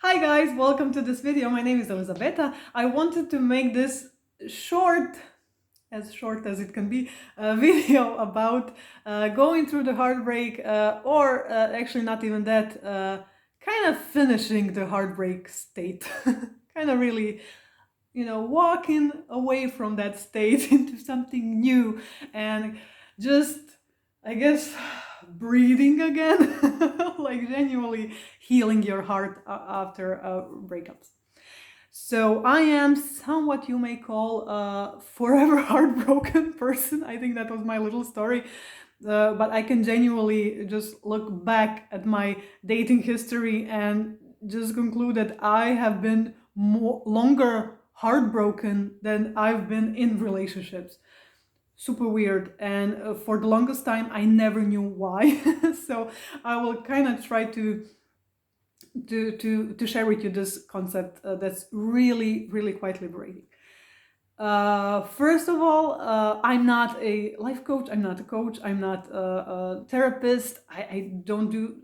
Hi guys, welcome to this video. My name is Elisabetta. I wanted to make this short, as short as it can be, video about going through the heartbreak or actually not even that, kind of finishing the heartbreak state. Kind of really, walking away from that state into something new and just, I guess, breathing again, like genuinely healing your heart after breakups. So I am somewhat you may call a forever heartbroken person. I think that was my little story. But I can genuinely just look back at my dating history and just conclude that I have been longer heartbroken than I've been in relationships. Super weird, and for the longest time I never knew why. So I will kind of try to share with you this concept that's really quite liberating. First of all, I'm not a life coach, I'm not a coach, I'm not a therapist. I don't do,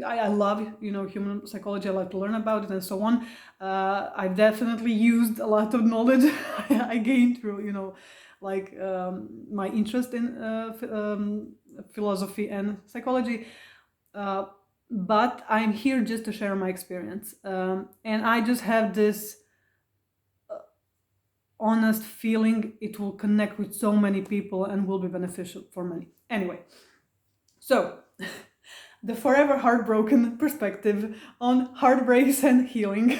I love, human psychology. I like to learn about it and so on. I've definitely used a lot of knowledge I gained through, my interest in philosophy and psychology. But I'm here just to share my experience. And I just have this honest feeling it will connect with so many people and will be beneficial for many. Anyway, so the forever heartbroken perspective on heartbreaks and healing.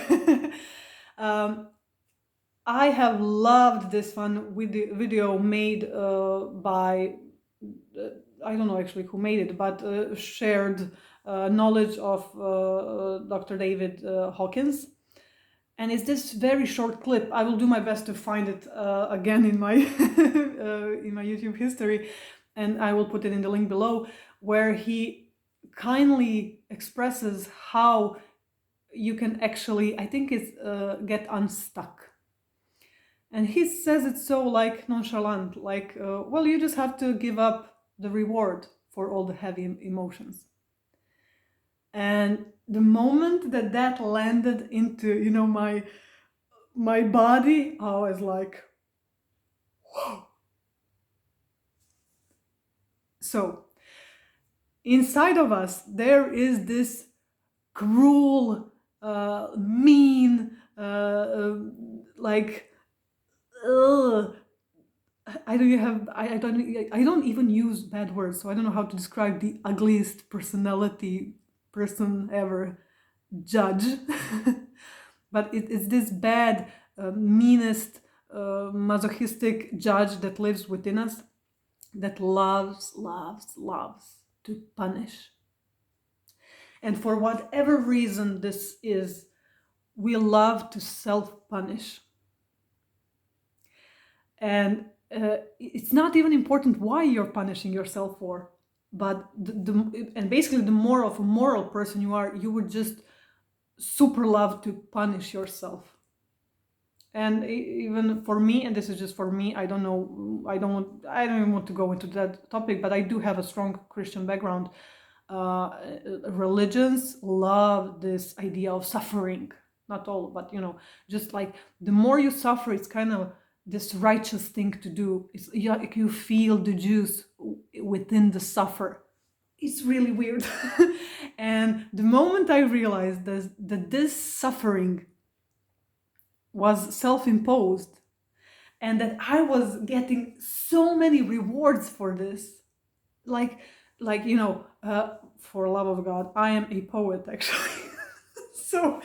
I have loved this one with the video made by, I don't know actually who made it, but shared knowledge of Dr. David Hawkins. And it's this very short clip. I will do my best to find it again in my in my YouTube history, and I will put it in the link below, where he kindly expresses how you can actually, I think it's get unstuck. And he says it so like nonchalant, like, well, you just have to give up the reward for all the heavy emotions. And the moment that landed into, my body, I was like, whoa. So inside of us, there is this cruel, mean, like, I don't even use bad words, so I don't know how to describe the ugliest personality person ever, judge. But it's this bad, meanest, masochistic judge that lives within us, that loves to punish. And for whatever reason this is, we love to self-punish. And it's not even important why you're punishing yourself for, but and basically the more of a moral person you are, you would just super love to punish yourself. And even for me, and this is just for me, I don't know, I don't even want to go into that topic, but I do have a strong Christian background. Religions love this idea of suffering, not all, but just like the more you suffer, it's kind of this righteous thing to do. It's, you feel the juice within the suffer. It's really weird. And the moment I realized that this suffering was self-imposed and that I was getting so many rewards for this, like for love of God, I am a poet actually. So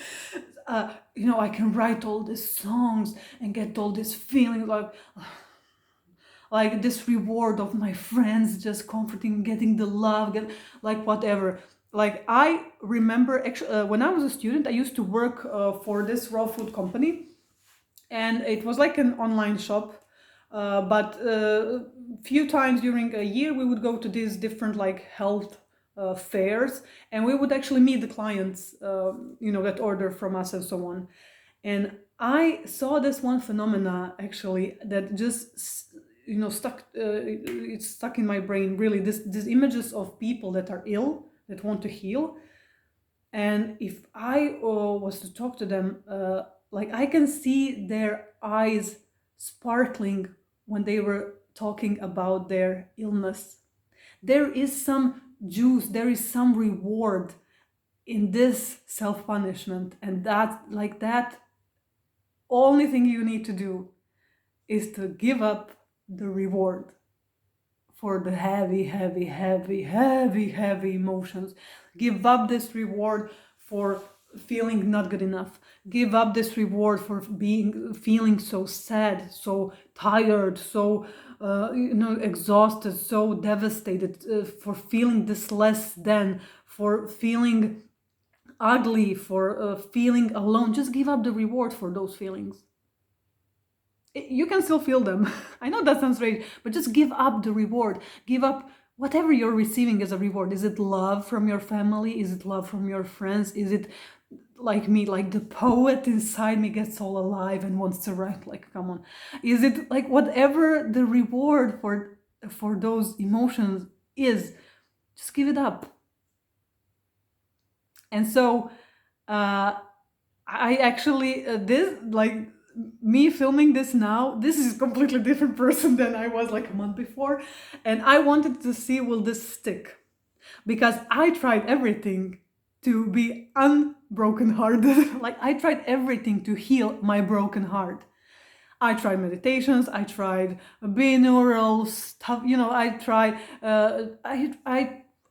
I can write all these songs and get all this feeling like this reward of my friends just comforting, getting the love, like whatever. Like I remember actually when I was a student, I used to work for this raw food company, and it was like an online shop. But few times during a year we would go to these different like health fairs, and we would actually meet the clients, that order from us and so on. And I saw this one phenomena actually that just stuck. It's stuck in my brain really. These images of people that are ill, that want to heal, And if I was to talk to them, like I can see their eyes sparkling when they were talking about their illness. There is some juice, there is some reward in this self-punishment, and that only thing you need to do is to give up the reward for the heavy, heavy, heavy, heavy, heavy emotions. Give up this reward for feeling not good enough. Give up this reward for feeling so sad, so tired, so exhausted, so devastated, for feeling this less than, for feeling ugly, for feeling alone. Just give up the reward for those feelings. You can still feel them. I know that sounds strange, but just give up the reward. Give up whatever you're receiving as a reward. Is it love from your family? Is it love from your friends? Is it like me, like the poet inside me gets all alive and wants to write? Like, come on. Is it like whatever the reward for those emotions is, just give it up. And so I actually this, like, me filming this now, this is a completely different person than I was like a month before, and I wanted to see, will this stick? Because I tried everything to be unbroken hearted. Like, I tried everything to heal my broken heart. I tried meditations, I tried binaural stuff, I tried,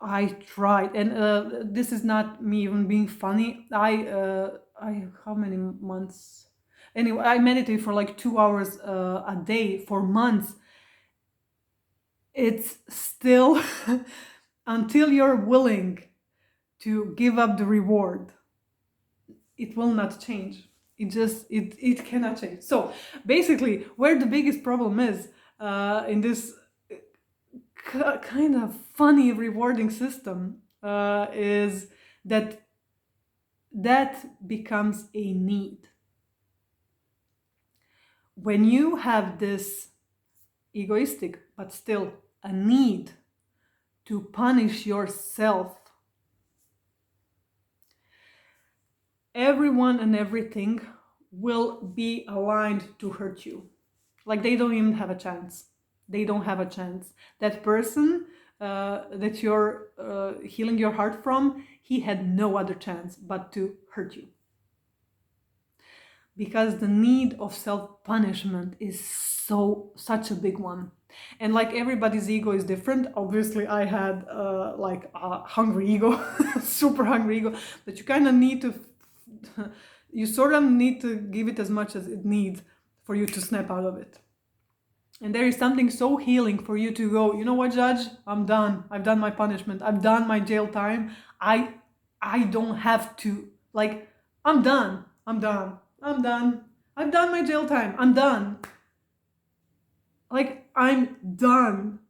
I tried, and this is not me even being funny. I how many months? Anyway, I meditate for like 2 hours a day for months. It's still until you're willing to give up the reward, it will not change. It cannot change. So basically, where the biggest problem is in this kind of funny rewarding system is that becomes a need. When you have this egoistic but still a need to punish yourself, everyone and everything will be aligned to hurt you. Like, they don't even have a chance. They don't have a chance. That person that you're healing your heart from, he had no other chance but to hurt you. Because the need of self-punishment is such a big one. And like, everybody's ego is different. Obviously, I had like a hungry ego, super hungry ego, that you kind of need to, you sort of need to give it as much as it needs for you to snap out of it. And there is something so healing for you to go, you know what, Judge? I'm done. I've done my punishment. I've done my jail time. I don't have to, like, I'm done. I'm done. I'm done. I've done my jail time. I'm done. Like, I'm done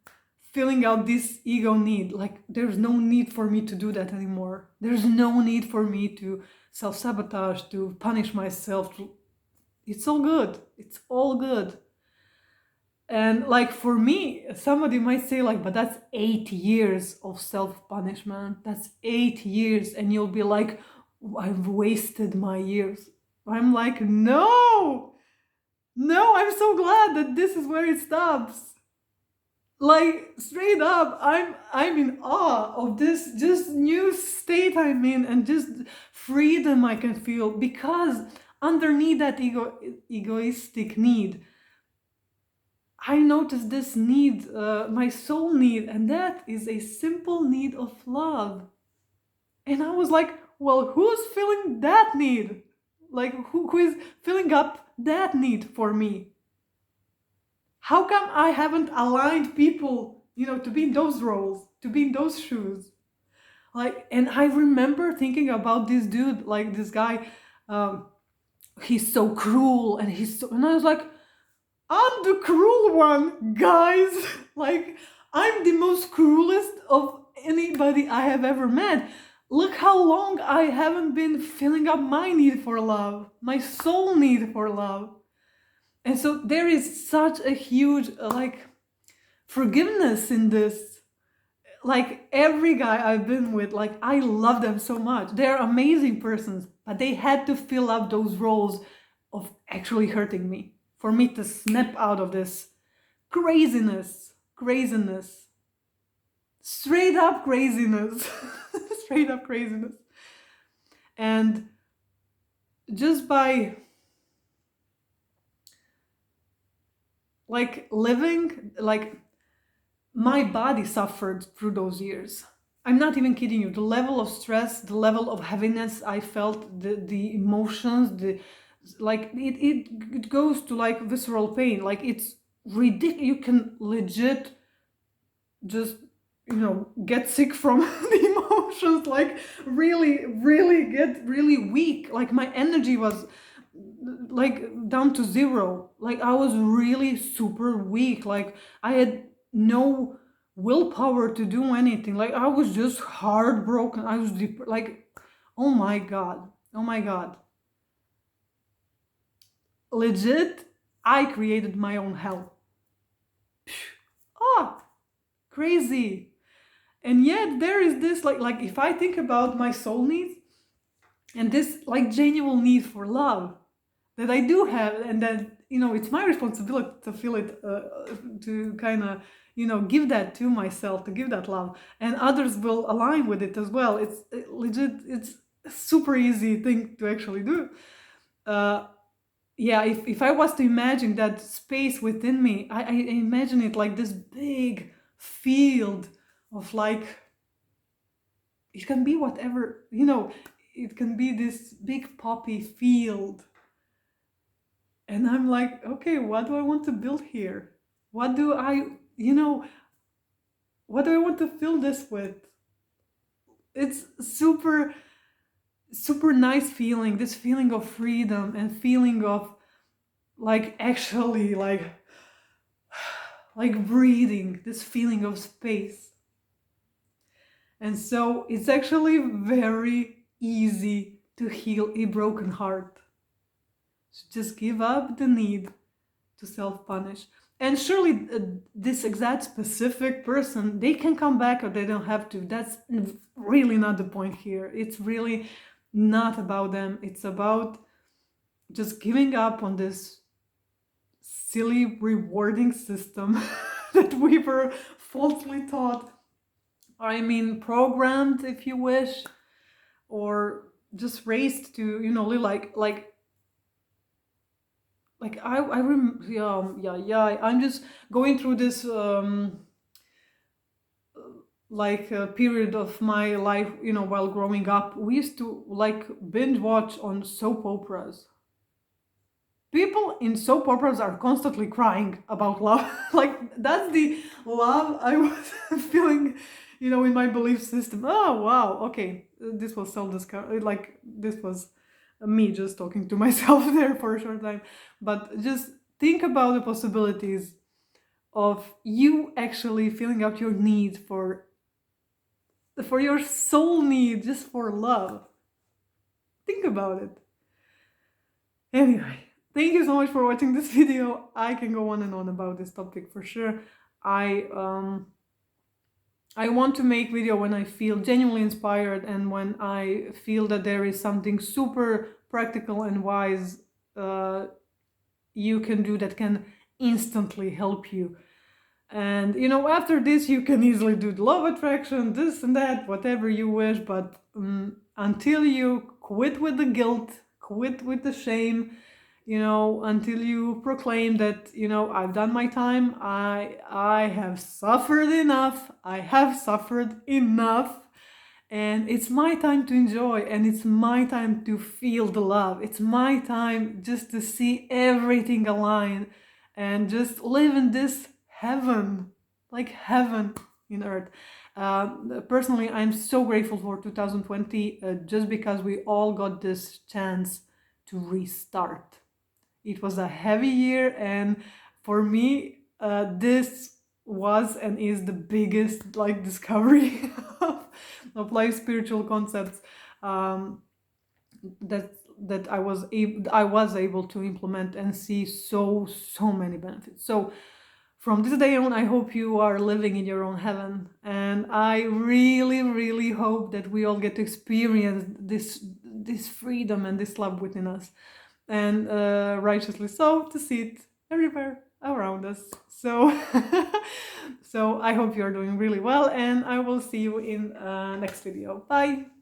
filling out this ego need. Like, there's no need for me to do that anymore. There's no need for me to self-sabotage, to punish myself. It's all good. It's all good. And like, for me, somebody might say like, but that's 8 years of self-punishment. That's 8 years. And you'll be like, I've wasted my years. I'm like, no, I'm so glad that this is where it stops. Like, straight up, I'm in awe of this just new state I'm in, and just freedom I can feel, because underneath that egoistic need, I noticed this need, my soul need, and that is a simple need of love. And I was like, well, who's filling that need? Like, who is filling up that need for me? How come I haven't aligned people, to be in those roles, to be in those shoes? Like, and I remember thinking about this dude, like this guy, he's so cruel, and and I was like, I'm the cruel one, guys. Like, I'm the most cruelest of anybody I have ever met. Look how long I haven't been filling up my need for love, my soul need for love. And so there is such a huge, like, forgiveness in this. like every guy I've been with, like I love them so much. They're amazing persons, but they had to fill up those roles of actually hurting me for me to snap out of this craziness, straight up craziness, straight up craziness. And just by like living, like my body suffered through those years. I'm not even kidding you. The level of stress, the level of heaviness I felt, the emotions, the like it goes to like visceral pain. Like it's ridiculous. You can legit just get sick from the emotions, like really get really weak. Like my energy was like down to zero. Like I was really super weak. Like I had no willpower to do anything. Like I was just heartbroken. I was like, oh my god, oh my god, legit, I created my own hell. Ah, crazy. And yet there is this like if I think about my soul needs and this like genuine need for love that I do have, and that it's my responsibility to feel it, to kind of give that to myself, to give that love, and others will align with it as well. It's legit, it's a super easy thing to actually do. Yeah, if I was to imagine that space within me, I imagine it like this big field of like, it can be whatever, it can be this big poppy field. And I'm like, okay, what do I want to build here? What do I, what do I want to fill this with? It's super, super nice feeling, this feeling of freedom and feeling of like actually like breathing, this feeling of space. And so it's actually very easy to heal a broken heart. So just give up the need to self-punish. And surely this exact specific person, they can come back or they don't have to. That's really not the point here. It's really not about them. It's about just giving up on this silly rewarding system that we were falsely taught. I mean, programmed, if you wish, or just raised to, live like I'm just going through this like a period of my life, while growing up. We used to like binge watch on soap operas. People in soap operas are constantly crying about love. Like that's the love I was feeling, in my belief system. Oh wow, okay, this was self-discovery. Like this was me just talking to myself there for a short time. But just think about the possibilities of you actually filling out your need for your soul need, just for love. Think about it. Anyway, thank you so much for watching this video. I can go on and on about this topic for sure. I want to make video when I feel genuinely inspired and when I feel that there is something super practical and wise you can do that can instantly help you. And after this you can easily do the law of attraction, this and that, whatever you wish, but until you quit with the guilt, quit with the shame, until you proclaim that I've done my time, I have suffered enough, I have suffered enough, and it's my time to enjoy, and it's my time to feel the love. It's my time just to see everything align and just live in this heaven, like heaven in earth. Personally, I'm so grateful for 2020, just because we all got this chance to restart. It was a heavy year, and for me, this was and is the biggest like discovery of life spiritual concepts that I was able to implement and see so many benefits. So from this day on, I hope you are living in your own heaven, and and I really hope that we all get to experience this freedom and this love within us, and righteously so, to see it everywhere around us. So so I hope you're doing really well, and I will see you in next video. Bye.